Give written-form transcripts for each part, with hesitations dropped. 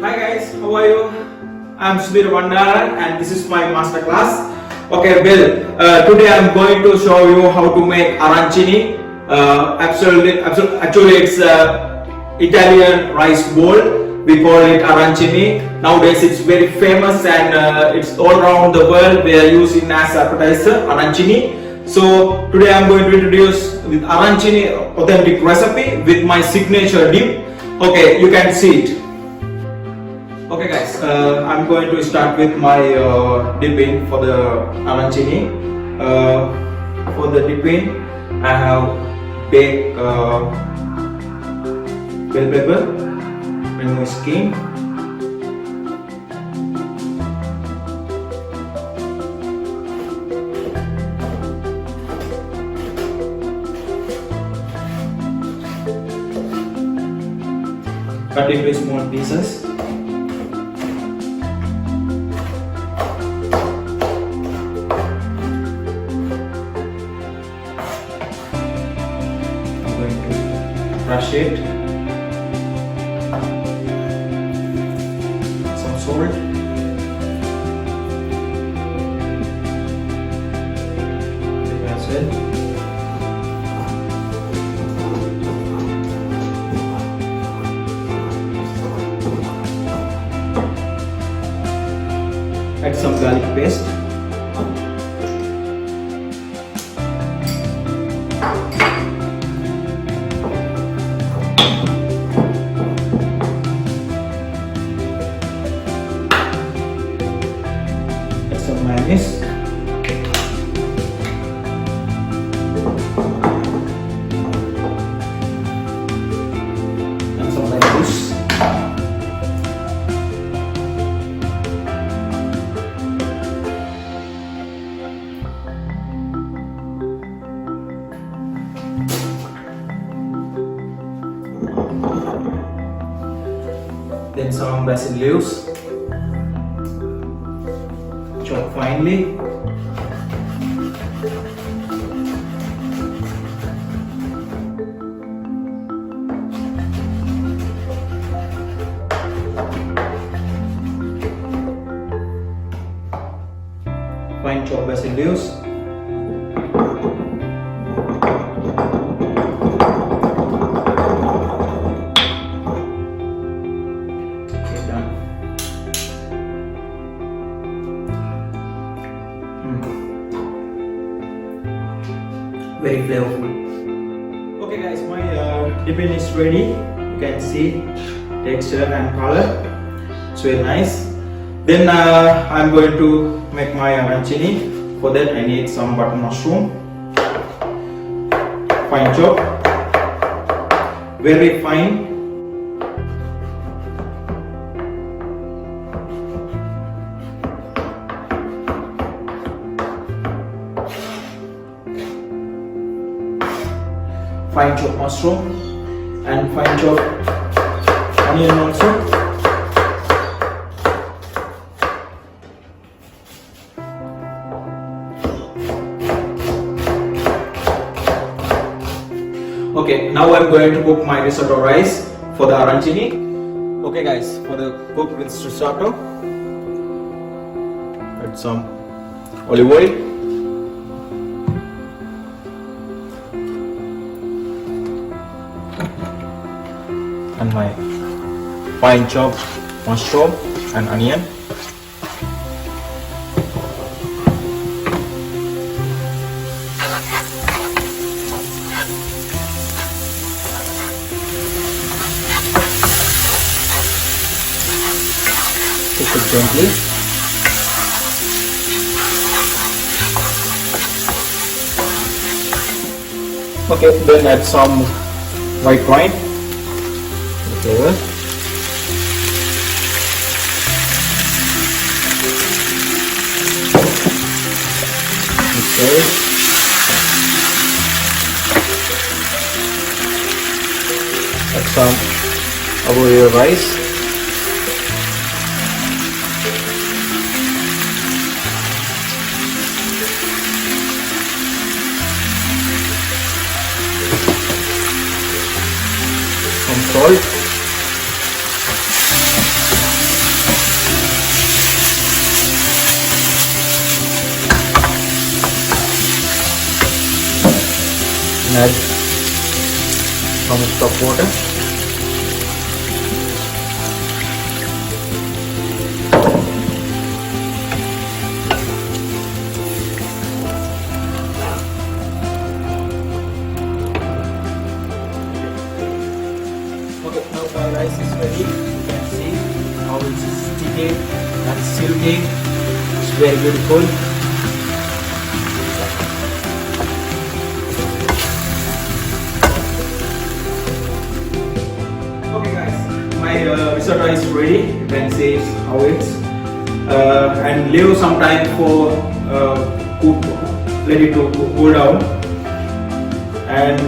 Hi guys, how are you? I'm Sudeerakithsiri and this is my master class. Okay, today I'm going to show you how to make arancini. Actually, it's Italian rice bowl. We call it arancini. Nowadays, it's very famous and it's all around the world. We are using as appetizer arancini. So today I'm going to introduce with arancini authentic recipe with my signature dip. Okay, you can see it. Okay guys, I'm going to start with my dipping for the arancini. For the dipping, I have baked bell pepper, remove skin, cut into small pieces. Crush it, some salt, as well. Add some garlic paste. Some mayonnaise, and some lettuce. Then some basil leaves. Chop finely. Fine chop basil leaves. Okay, done. Very flavorful. Okay guys, my dipping is ready. You can see texture and color. It's very nice. Then I'm going to make my arancini. For that I need some button mushroom, fine chop, very fine. Fine chop mushroom and fine chop onion also. Okay, now I'm going to cook my risotto rice for the arancini. Okay guys, for the cook with risotto, add some olive oil. And my fine chopped mushroom and onion. Cook it gently. Okay, then add some white wine. Flavor. Okay. Add some ARBORIO rice. Some salt. Add some stock water. Okay, now the rice is ready. You can see how it's sticky and silky. It's very beautiful. Okay guys, my risotto is ready. You can see how it's and leave some time for cook, let it to cool down. And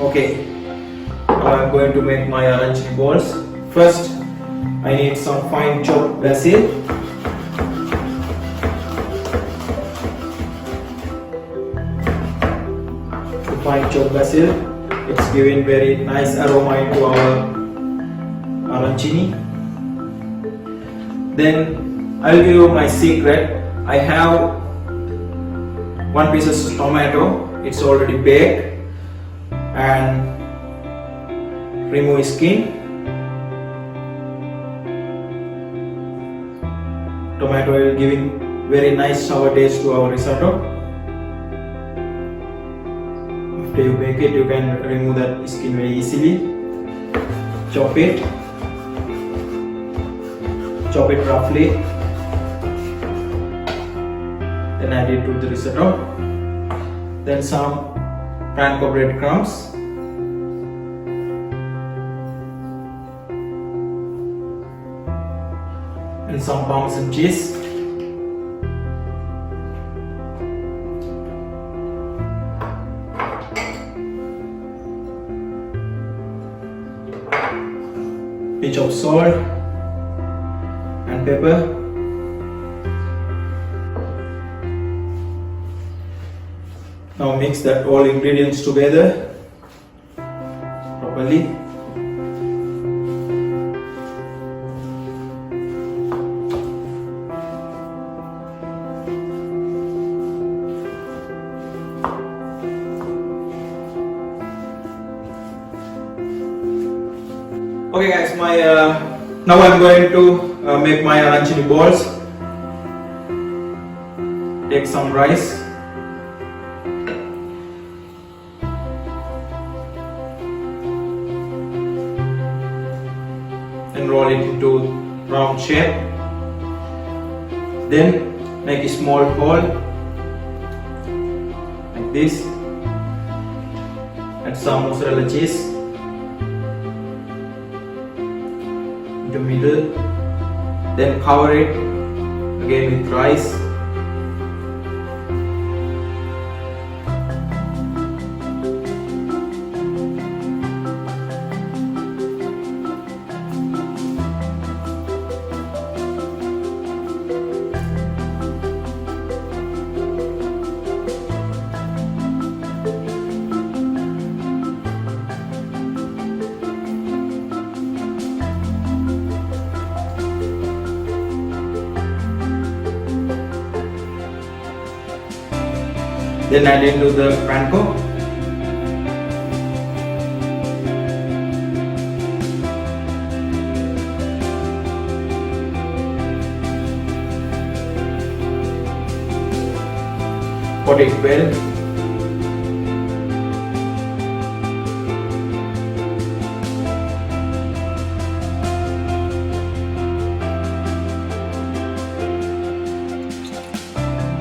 okay, I'm going to make my arancini balls. First, I need some fine chopped basil. Fine chopped basil. It's giving very nice aroma into our arancini. Then I'll give you my secret. I have one piece of tomato. It's already baked, and remove skin. Tomato will giving very nice sour taste to our risotto. After you bake it, you can remove that skin very easily. Chop it roughly, then add it to the risotto. Then some panko breadcrumbs, and some Parmesan cheese. Pinch of salt and pepper. Now mix that all ingredients together properly. Okay guys, now I'm going to make my arancini balls. Take some rice. And roll it into round shape. Then make a small hole like this. Add some mozzarella cheese in the middle. Then cover it again with rice. Then add into the panko. Coat it well.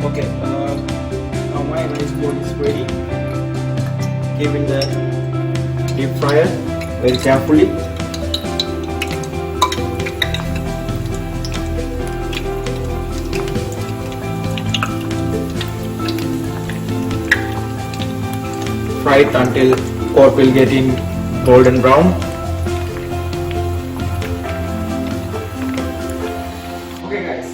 Okay. Now my rice bowl is ready. Keep in the deep fryer very carefully. Fry it until pot will get in golden brown. Okay guys,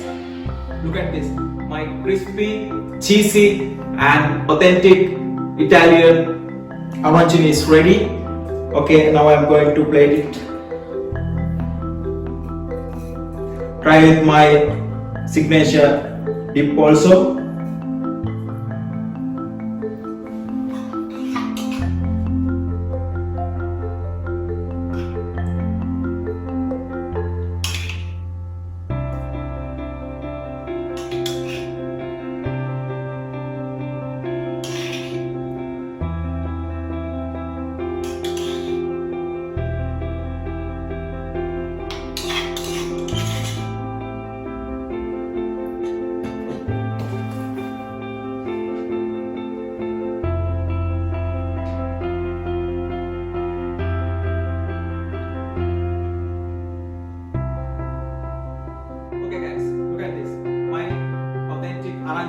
look at this. My crispy, cheesy and authentic Italian arancini is ready. Okay, now I'm going to plate it. Try with my signature dip also.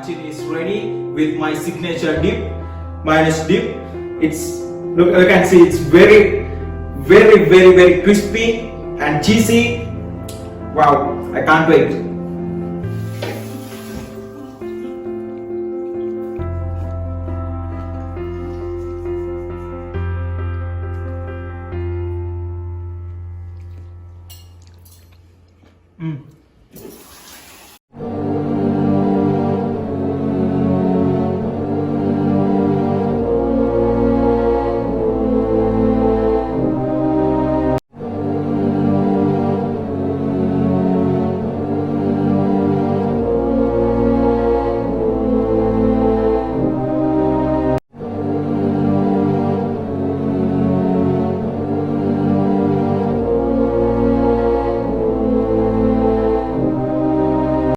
arancini is ready with my signature dip, mayonnaise dip. It's, look, you can see it's very crispy and cheesy. Wow, I can't wait.